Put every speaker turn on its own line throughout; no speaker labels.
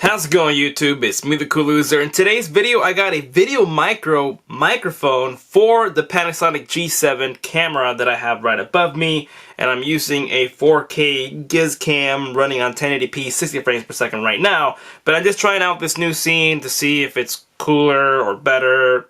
How's it going, YouTube? It's me, the Cool Loser. In today's video, I got a VideoMicro microphone for the Panasonic G7 camera that I have right above me, and I'm using a 4K Giz Cam running on 1080p 60 frames per second right now. But I'm just trying out this new scene to see if it's cooler or better.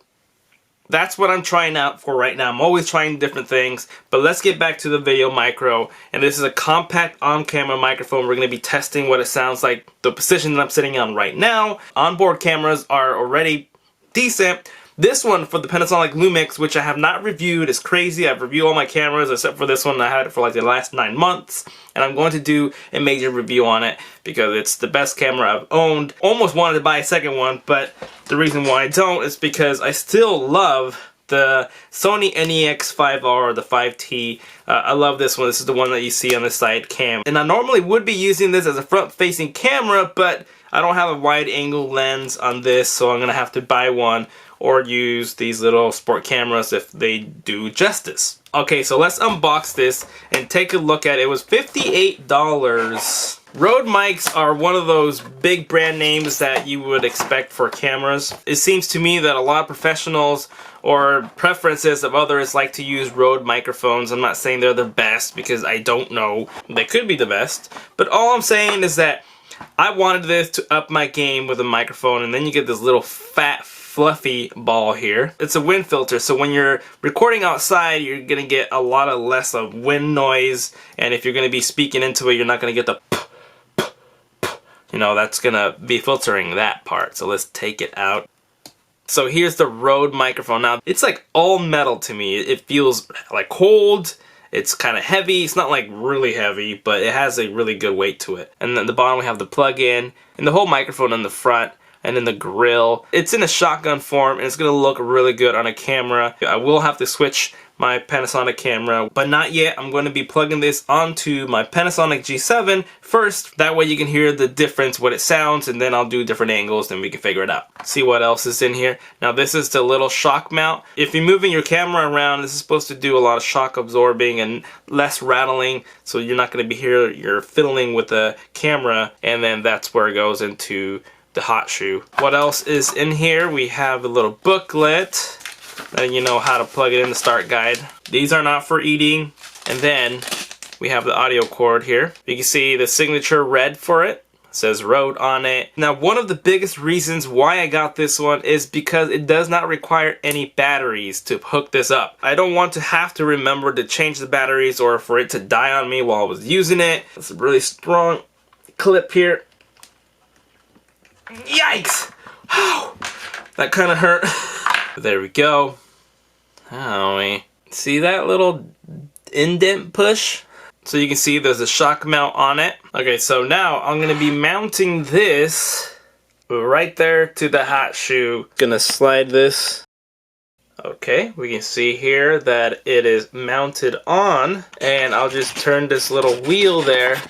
That's what I'm trying out for right now. I'm always trying different things, but let's get back to the VideoMicro. And this is a compact on-camera microphone. We're going to be testing what it sounds like, the position that I'm sitting on right now. Onboard cameras are already decent. This one for the Panasonic Lumix, which I have not reviewed, is crazy. I've reviewed all my cameras except for this one. I had it for like the last 9 months, and I'm going to do a major review on it because it's the best camera I've owned. Almost wanted to buy a second one, but the reason why I don't is because I still love the Sony NEX5R or the 5T. I love this one. This is the one that you see on the side cam. And I normally would be using this as a front-facing camera, but I don't have a wide-angle lens on this, so I'm going to have to buy one or use these little sport cameras if they do justice. Okay, so let's unbox this and take a look at it. It was $58. Rode mics are one of those big brand names that you would expect for cameras. It seems to me that a lot of professionals or preferences of others like to use Rode microphones. I'm not saying they're the best because I don't know. They could be the best. But all I'm saying is that I wanted this to up my game with a microphone, and then you get this little fat fluffy ball here. It's a wind filter, so when you're recording outside, you're gonna get a lot of less of wind noise, and if you're gonna be speaking into it, you're not gonna get the that's gonna be filtering that part. So let's take it out. So here's the Rode microphone. Now it's like all metal to me. It feels like cold. It's kind of heavy. It's not like really heavy, but it has a really good weight to it. And then at the bottom we have the plug-in and the whole microphone in the front. And then the grill. It's in a shotgun form, and it's gonna look really good on a camera. I will have to switch my Panasonic camera, but not yet. I'm going to be plugging this onto my Panasonic G7 first. That way you can hear the difference, what it sounds, and then I'll do different angles, then we can figure it out. See what else is in here. Now this is the little shock mount. If you're moving your camera around, this is supposed to do a lot of shock absorbing and less rattling, so you're not gonna be here, you're fiddling with the camera, and then that's where it goes into the hot shoe. What else is in here? We have a little booklet, and you know how to plug it in, the start guide. These are not for eating. And then we have the audio cord here. You can see the signature red for it. It says Rode on it. Now one of the biggest reasons why I got this one is because it does not require any batteries to hook this up. I don't want to have to remember to change the batteries or for it to die on me while I was using it. It's a really strong clip here. Yikes! Ow! That kind of hurt. There we go. Owie. See that little indent push? So you can see there's a shock mount on it. Okay, so now I'm going to be mounting this right there to the hot shoe. Gonna slide this. Okay, we can see here that it is mounted on, and I'll just turn this little wheel there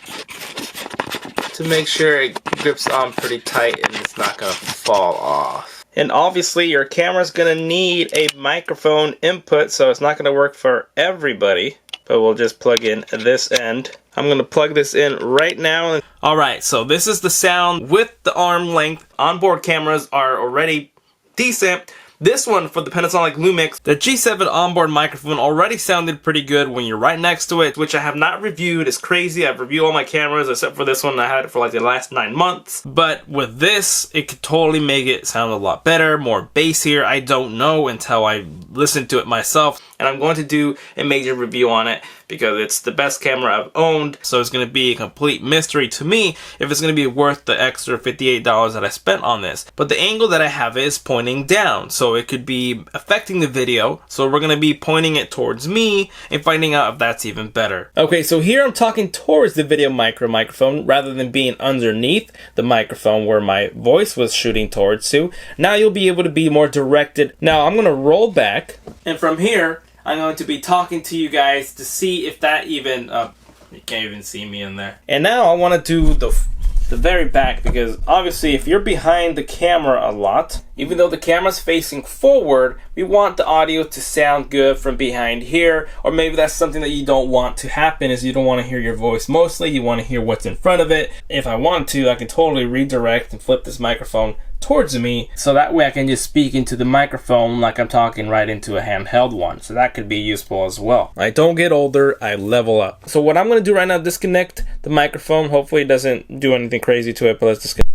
to make sure it grips on pretty tight and it's not gonna fall off. And obviously your camera's gonna need a microphone input, so it's not gonna work for everybody, but we'll just plug in this end. I'm gonna plug this in right now. Alright, so this is the sound with the arm length. Onboard cameras are already decent. This one for the Panasonic Lumix, the G7 onboard microphone already sounded pretty good when you're right next to it, which I have not reviewed. It's crazy. I've reviewed all my cameras except for this one. I had it for like the last 9 months. But with this, it could totally make it sound a lot better, more bassier. I don't know until I listen to it myself. And I'm going to do a major review on it because it's the best camera I've owned. So it's going to be a complete mystery to me if it's going to be worth the extra $58 that I spent on this. But the angle that I have is pointing down, so it could be affecting the video. So we're going to be pointing it towards me and finding out if that's even better. Okay, so here I'm talking towards the VideoMicro microphone rather than being underneath the microphone where my voice was shooting towards to. Now you'll be able to be more directed. Now I'm going to roll back, and from here I'm going to be talking to you guys to see if that even, you can't even see me in there. And now I want to do the the very back, because obviously if you're behind the camera a lot, even though the camera's facing forward, we want the audio to sound good from behind here. Or maybe that's something that you don't want to happen, is you don't want to hear your voice mostly, you want to hear what's in front of it. If I want to, I can totally redirect and flip this microphone towards me, so that way I can just speak into the microphone like I'm talking right into a handheld one. So that could be useful as well. I don't get older, I level up. So what I'm going to do right now, disconnect the microphone. Hopefully it doesn't do anything crazy to it, but let's disconnect.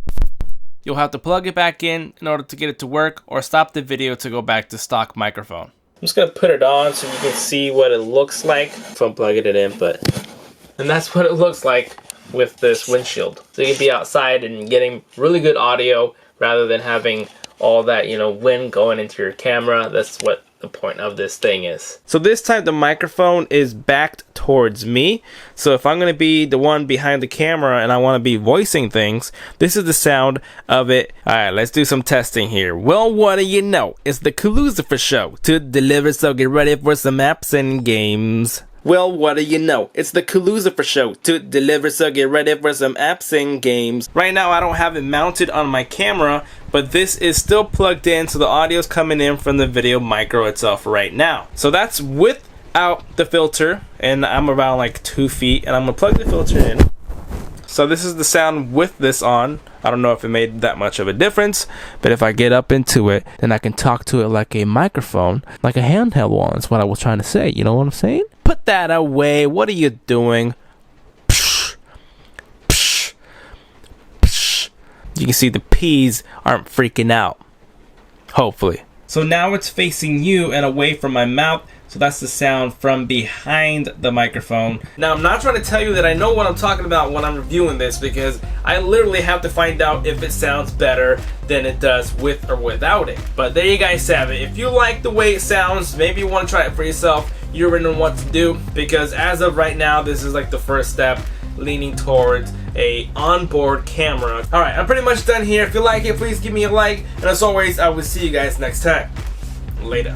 You'll have to plug it back in order to get it to work, or stop the video to go back to stock microphone. I'm just going to put it on so you can see what it looks like from plugging it in, and that's what it looks like with this windshield. So you can be outside and getting really good audio rather than having all that, you know, wind going into your camera. That's what the point of this thing is. So this time the microphone is backed towards me. So if I'm going to be the one behind the camera and I want to be voicing things, this is the sound of it. Alright, let's do some testing here. Well, what do you know? It's the Lucifer show to deliver, so get ready for some apps and games. Well, what do you know? It's the Lucifer show to deliver, so get ready for some apps and games. Right now, I don't have it mounted on my camera, but this is still plugged in, so the audio's coming in from the VideoMicro itself right now. So that's without the filter, and I'm around like 2 feet, and I'm gonna plug the filter in. So this is the sound with this on. I don't know if it made that much of a difference, but if I get up into it, then I can talk to it like a microphone, like a handheld one. That's what I was trying to say. You know what I'm saying? Put that away. What are you doing? Psh, psh, psh. You can see the peas aren't freaking out. Hopefully. So now it's facing you and away from my mouth. So that's the sound from behind the microphone. Now, I'm not trying to tell you that I know what I'm talking about when I'm reviewing this, because I literally have to find out if it sounds better than it does with or without it. But there you guys have it. If you like the way it sounds, maybe you want to try it for yourself. You already know what to do, because as of right now, this is like the first step leaning towards a onboard camera. All right, I'm pretty much done here. If you like it, please give me a like. And as always, I will see you guys next time. Later.